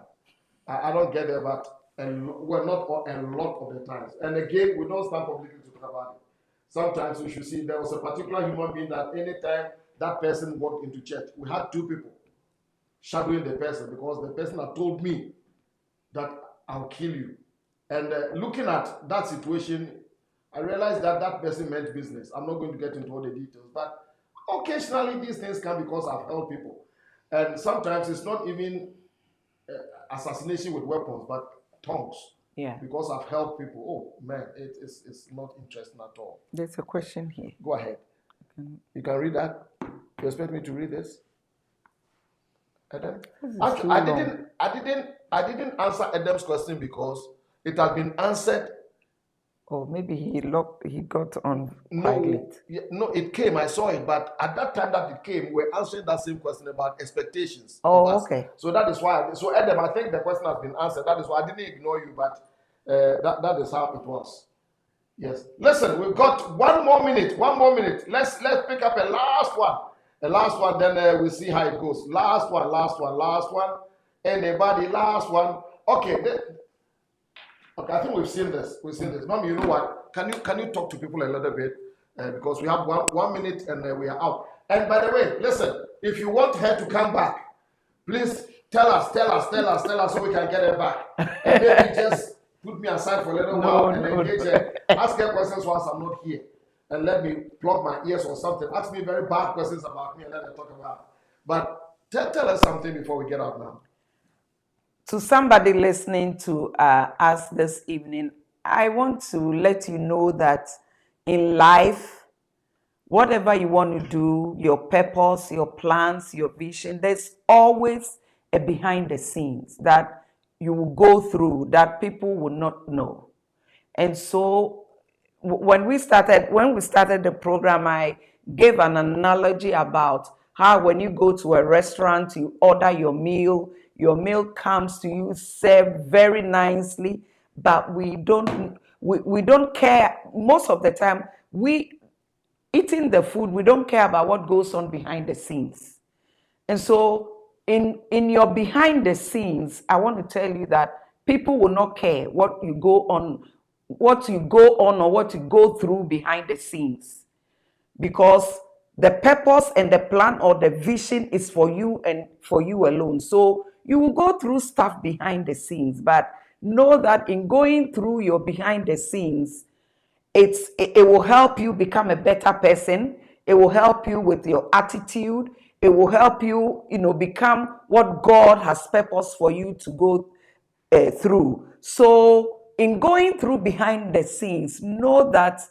I don't get it, but we're not a lot of the times. And again, we don't stand publicly to talk about it. Sometimes we should see there was a particular human being that anytime that person walked into church, we had 2 people shadowing the person because the person had told me that I'll kill you. And looking at that situation, I realized that that person meant business. I'm not going to get into all the details, but occasionally these things come because I've helped people. And sometimes it's not even assassination with weapons, but tongues. Yeah. Because I've helped people. Oh man, it's not interesting at all. There's a question here. Go ahead. You can read that. You expect me to read this? Adam? Actually, I didn't answer Adam's question because it had been answered. Or maybe he got on No, late. no, it came. I saw it, but at that time that it came, we're answering that same question about expectations. Oh, okay. So that is why. So Adam, I think the question has been answered. That is why I didn't ignore you, but that is how it was. Yes. Listen, we've got 1 more minute. 1 more minute. Let's pick up a last one. The last one, then we'll see how it goes. Last one. Anybody? Last one. Okay. Okay, I think we've seen this. Mommy, you know what? Can you talk to people a little bit? Because we have one minute and we are out. And by the way, listen, if you want her to come back, please tell us so we can get her back. And maybe just put me aside for a little while and engage her. Ask her questions once I'm not here. And let me plug my ears or something. Ask me very bad questions about me and let me talk about it. But tell us something before we get out now. To somebody listening to us this evening, I want to let you know that in life, whatever you want to do, your purpose, your plans, your vision, there's always a behind the scenes that you will go through that people will not know. And so when we started the program, I gave an analogy about how when you go to a restaurant, you order your meal comes to you served very nicely, but we don't care. Most of the time, we eating the food, we don't care about what goes on behind the scenes. And so in your behind the scenes, I want to tell you that people will not care what you go on, or what you go through behind the scenes, because the purpose and the plan or the vision is for you and for you alone. So you will go through stuff behind the scenes, but know that in going through your behind the scenes, it will help you become a better person. It will help you with your attitude. It will help you, become what God has purpose for you to go through. So in going through behind the scenes, know that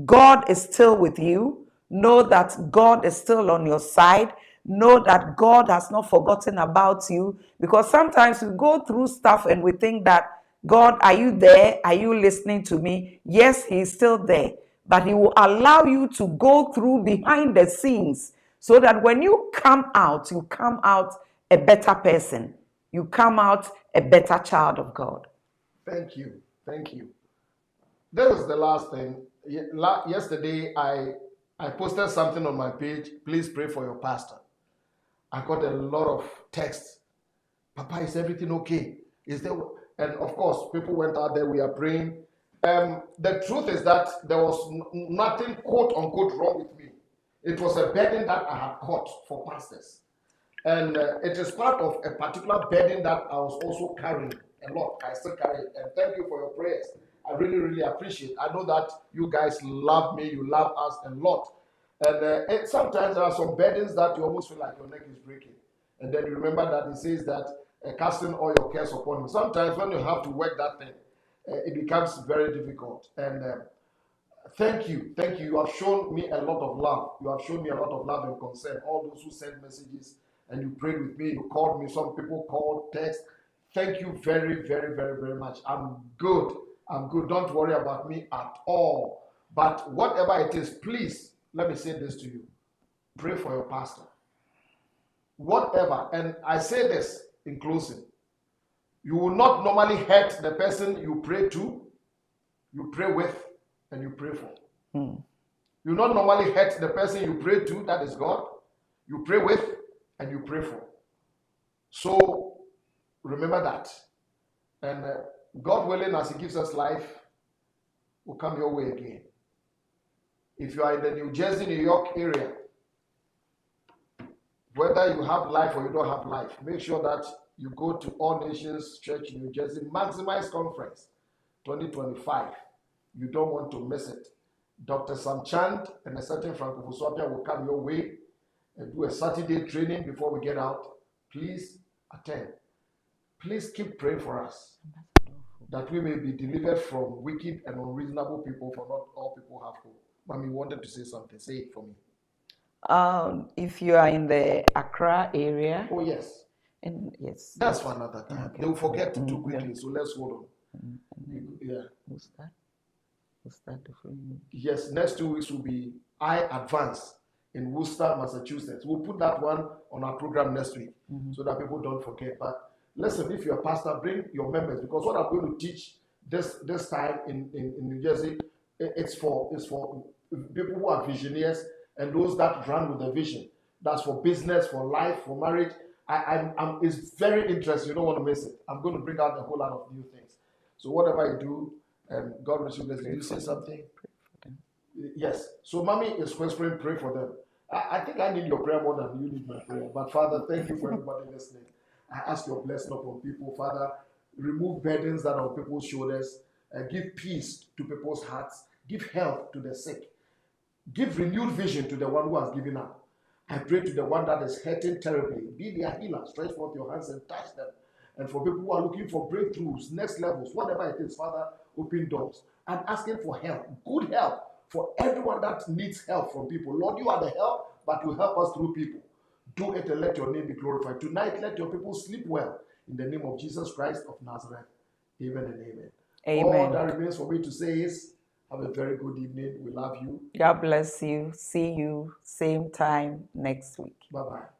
God is still with you. Know that God is still on your side. Know that God has not forgotten about you, because sometimes we go through stuff and we think that, God, are you there? Are you listening to me? Yes, He's still there, but He will allow you to go through behind the scenes so that when you come out a better person. You come out a better child of God. Thank you. Thank you. This is the last thing. Yesterday, I posted something on my page. Please pray for your pastor. I got a lot of texts. Papa, is everything okay? Is there? And of course, people went out there. We are praying. The truth is that there was nothing quote unquote wrong with me. It was a burden that I had caught for pastors, and it is part of a particular burden that I was also carrying a lot. I still carry it, and thank you for your prayers. I really, really appreciate. I know that you guys love me. You love us a lot, and sometimes there are some burdens that you almost feel like your neck is breaking. And then you remember that it says that casting all your cares upon Him. Sometimes when you have to work that thing, it becomes very difficult. And thank you. Thank you. You have shown me a lot of love. You have shown me a lot of love and concern. All those who sent messages and you prayed with me, you called me. Some people called, text. Thank you very, very, very, very much. I'm good. I'm good. Don't worry about me at all. But whatever it is, please, let me say this to you. Pray for your pastor. Whatever, and I say this in closing, you will not normally hurt the person you pray to, you pray with, and you pray for. You will not normally hurt the person you pray to, that is God, you pray with, and you pray for. So remember that. And God willing, as He gives us life, will come your way again. If you are in the New Jersey, New York area, whether you have life or you don't have life, make sure that you go to All Nations Church in New Jersey Maximize Conference 2025. You don't want to miss it. Dr. Sam Chand and a certain Frank Ofosu-Appiah will come your way and do a Saturday training before we get out. Please attend. Please keep praying for us that we may be delivered from wicked and unreasonable people, for not all people have hope. Mommy wanted to say something. Say it for me. If you are in the Accra area. Oh, yes. And yes. That's for another time. Okay. They'll forget too quickly, so let's hold on. Yeah. Who's that? Yes, next 2 weeks will be I Advance in Worcester, Massachusetts. We'll put that one on our program next week so that people don't forget. But listen, if you're a pastor, bring your members, because what I'm going to teach this time in New Jersey, it's for people who are visionaries and those that run with a vision. That's for business, for life, for marriage. It's very interesting. You don't want to miss it. I'm going to bring out a whole lot of new things. So whatever I do, God bless you. Did you say something? Yes. So mommy is whispering, pray for them. I think I need your prayer more than you need my prayer. But Father, thank you for everybody listening. I ask your blessing upon people. Father, remove burdens that are on people's shoulders. Give peace to people's hearts. Give health to the sick. Give renewed vision to the one who has given up. I pray to the one that is hurting terribly. Be their healer. Stretch forth your hands and touch them. And for people who are looking for breakthroughs, next levels, whatever it is, Father, open doors. I'm asking for help, good help, for everyone that needs help from people. Lord, you are the help, but you help us through people. Do it and let your name be glorified. Tonight, let your people sleep well. In the name of Jesus Christ of Nazareth. Amen and amen. Amen. All that remains for me to say is, have a very good evening. We love you. God bless you. See you same time next week. Bye-bye.